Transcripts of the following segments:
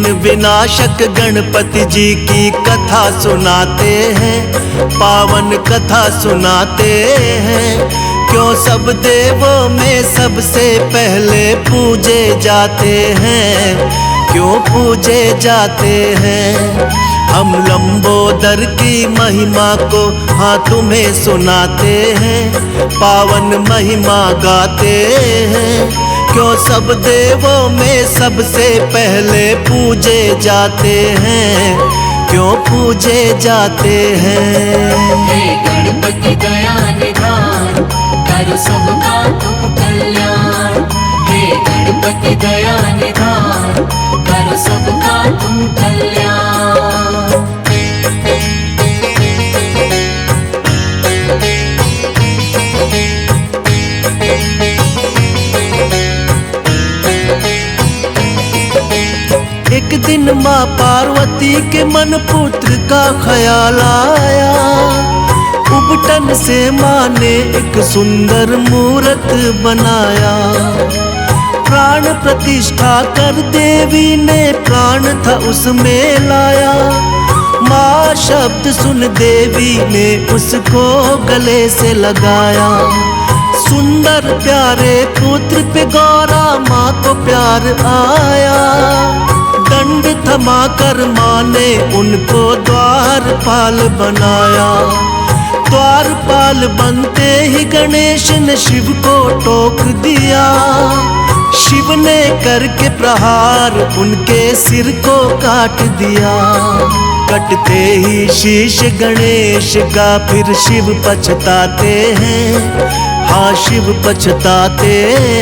विघ्न विनाशक गणपति जी की कथा सुनाते हैं, पावन कथा सुनाते हैं। क्यों सब देवों में सबसे पहले पूजे जाते हैं, क्यों पूजे जाते हैं। हम लंबोदर की महिमा को हाँ तुम्हें सुनाते हैं, पावन महिमा गाते हैं। क्यों सब देवों में सबसे पहले पूजे जाते हैं, क्यों पूजे जाते हैं। हे गणपति दया निधान, कर सबका तुम कल्याण। हे गणपति दया निधान, कर सबका तुम कल्याण। एक दिन माँ पार्वती के मन पुत्र का ख्याल आया। उबटन से माँ ने एक सुंदर मूरत बनाया। प्राण प्रतिष्ठा कर देवी ने प्राण था उसमें लाया। माँ शब्द सुन देवी ने उसको गले से लगाया। सुंदर प्यारे पुत्र पे गौरा माँ को प्यार आया। दंड थमा कर माँ ने उनको द्वारपाल बनाया। द्वारपाल बनते ही गणेश ने शिव को टोक दिया। शिव ने करके प्रहार उनके सिर को काट दिया। कटते ही शीश गणेश का फिर शिव पछताते हैं, हाँ शिव पछताते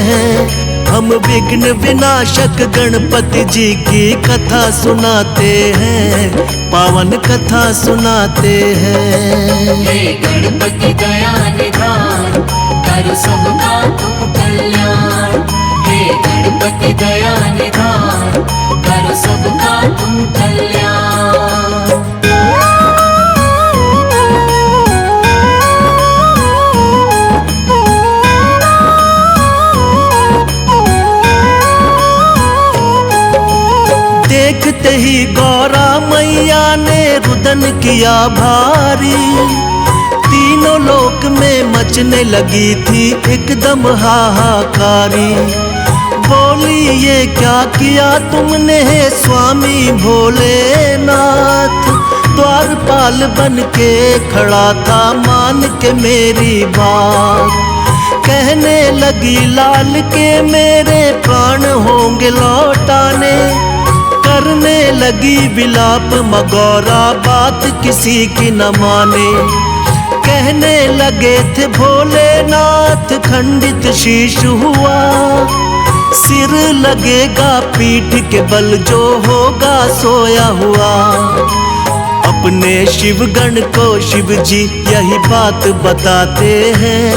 हैं। हम विघ्न विनाशक गणपति जी की कथा सुनाते हैं, पावन कथा सुनाते हैं। हे गणपति दया निधान, कर सबका तुम कल्याण। हे गणपति दया निधान, कर सबका तुम कल्याण। देखते ही गौरा मैया ने रुदन किया भारी। तीनों लोक में मचने लगी थी एकदम हाहाकारी। बोली ये क्या किया तुमने स्वामी भोलेनाथ। द्वारपाल बन के खड़ा था मान के मेरी बात। कहने लगी लाल के मेरे प्राण होंगे लौटाने। करने लगी विलाप मगौरा बात किसी की न माने। कहने लगे थे भोलेनाथ खंडित शीश हुआ। सिर लगेगा पीठ के बल जो होगा सोया हुआ। अपने शिवगण को शिव जी यही बात बताते हैं,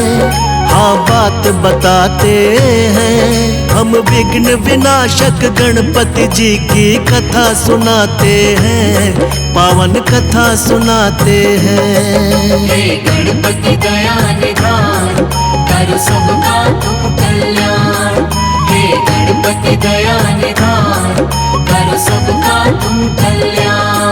हाँ बात बताते हैं। हम विघ्न विनाशक गणपति जी की कथा सुनाते हैं, पावन कथा सुनाते हैं। हे गणपति दया निधान, कर सबका तुम कल्याण। हे गणपति दया निधान, कर सबका तुम कल्याण।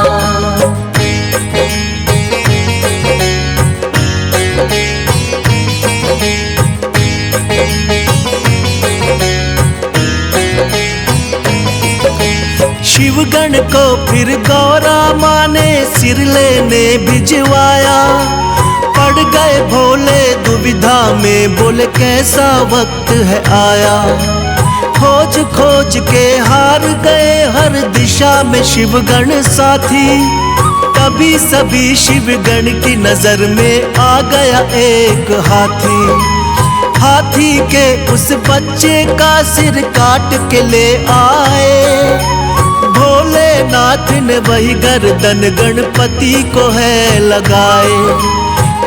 शिवगण को फिर गौरा माँ ने सिर लेने भिजवाया। पड़ गए भोले दुविधा में, बोले कैसा वक्त है आया। खोज खोज के हार गए हर दिशा में शिवगण साथी। तभी सभी शिवगण की नजर में आ गया एक हाथी। हाथी के उस बच्चे का सिर काट के ले आए। भोलेनाथ ने वही गर्दन गणपति को है लगाए।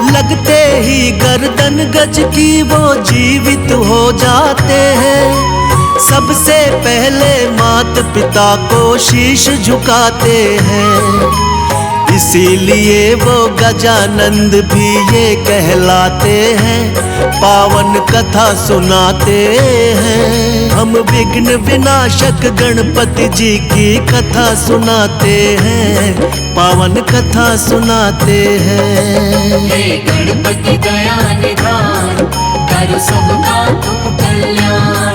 लगते ही गर्दन गज की वो जीवित हो जाते हैं। सबसे पहले माता पिता को शीश झुकाते हैं। इसीलिए वो गजानंद भी ये कहलाते हैं, पावन कथा सुनाते हैं। हम विघ्न विनाशक गणपति जी की कथा सुनाते हैं, पावन कथा सुनाते हैं। हे गणपति दया निधान, कर सबका तुम कल्याण।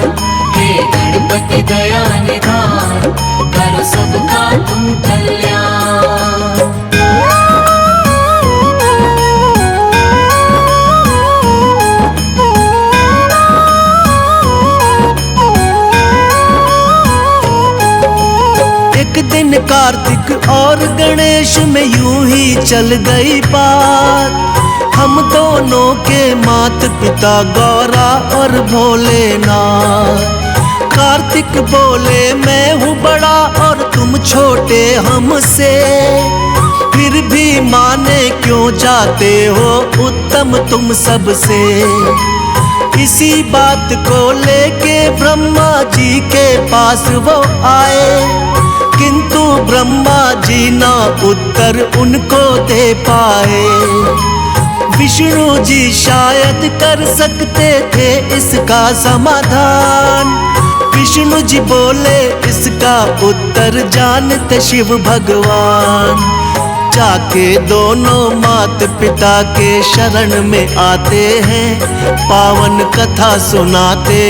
हे गणपति दया निधान, कर सबका तुम कल्याण। एक दिन कार्तिक और गणेश में यूं ही चल गई बात। हम दोनों के माता पिता गौरा और भोलेनाथ। कार्तिक बोले मैं हूँ बड़ा और तुम छोटे हमसे, फिर भी माने क्यों जाते हो उत्तम तुम सबसे। इसी बात को लेके ब्रह्मा जी के पास वो आए, किंतु ब्रह्मा जी ना उत्तर उनको दे पाए। विष्णु जी शायद कर सकते थे इसका समाधान। विष्णु जी बोले इसका उत्तर जानते शिव भगवान। जाके दोनों माता पिता के शरण में आते हैं, पावन कथा सुनाते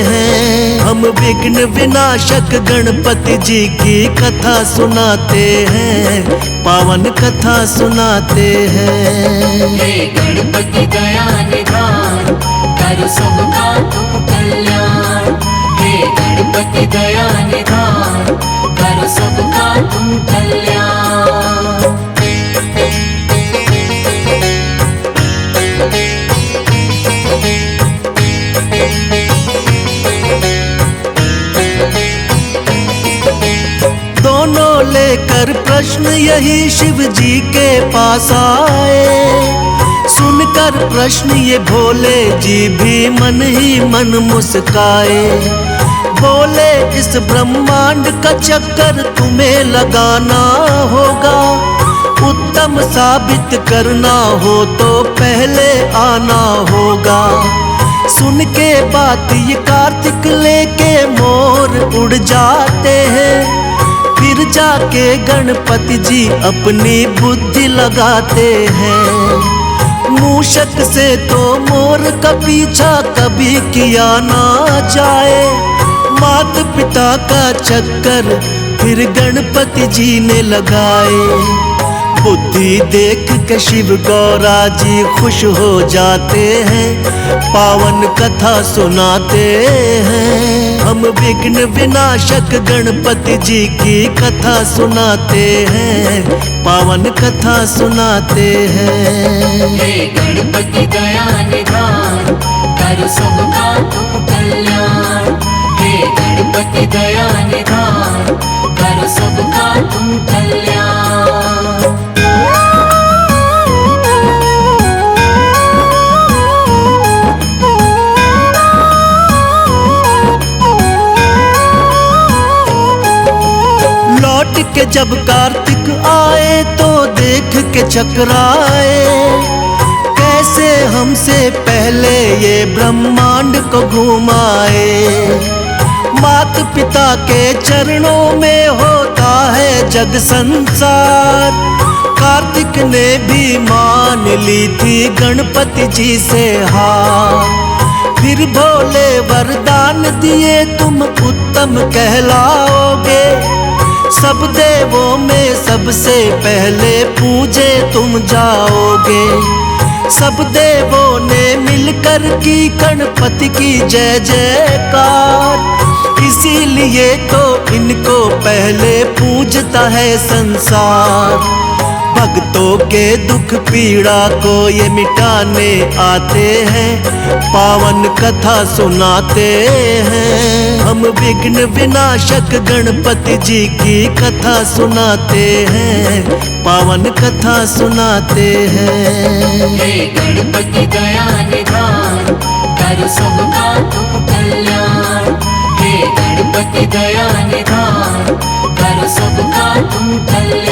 हैं। हम विघ्न विनाशक गणपति जी की कथा सुनाते हैं, पावन कथा सुनाते हैं। हे गणपति दया निधान, कर सबका तुम कल्याण। हे गणपति दया निधान, कर सबका तुम कल्याण। दोनों लेकर प्रश्न यही शिव जी के पास आए। सुनकर प्रश्न ये भोले जी भी मन ही मन मुस्काए। बोले इस ब्रह्मांड का चक्कर तुम्हें लगाना होगा, उत्तम साबित करना हो तो पहले आना होगा। सुन के बात ये कार्तिक लेके मोर उड़ जाते हैं, फिर जाके गणपति जी अपनी बुद्धि लगाते हैं। मूषक से तो मोर का पीछा कभी किया ना जाए, माता पिता का चक्कर फिर गणपति जी ने लगाए। बुद्धि देख के शिव गौरा जी खुश हो जाते हैं, पावन कथा सुनाते हैं। हम विघ्न विनाशक गणपति जी की कथा सुनाते हैं, पावन कथा सुनाते हैं। हे गणपति दया निधान, कर सबका तुम कल्याण। हे गणपति दया निधान, कर सबका तुम कल्याण। लौट के जब कार्तिक आए तो देख के चकराए, कैसे हमसे पहले ये ब्रह्मांड को घुमाए। माता पिता के चरणों में होता है जग संसार। कार्तिक ने भी मान ली थी गणपति जी से हार। फिर भोले वरदान दिए तुम उत्तम कहलाओगे, सब देवों में सबसे पहले पूजे तुम जाओगे। सब देवों ने मिलकर की गणपति की जय जयकार, इसीलिए तो इनको पहले पूजता है संसार। भक्तों के दुख पीड़ा को ये मिटाने आते हैं, पावन कथा सुनाते हैं। हम विघ्न विनाशक गणपति जी की कथा सुनाते हैं, पावन कथा सुनाते हैं। हे गणपति दया निधान, कर सबका तुम कल्याण। हे गणपति दया निधान, कर सबका तुम कल्याण।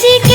जी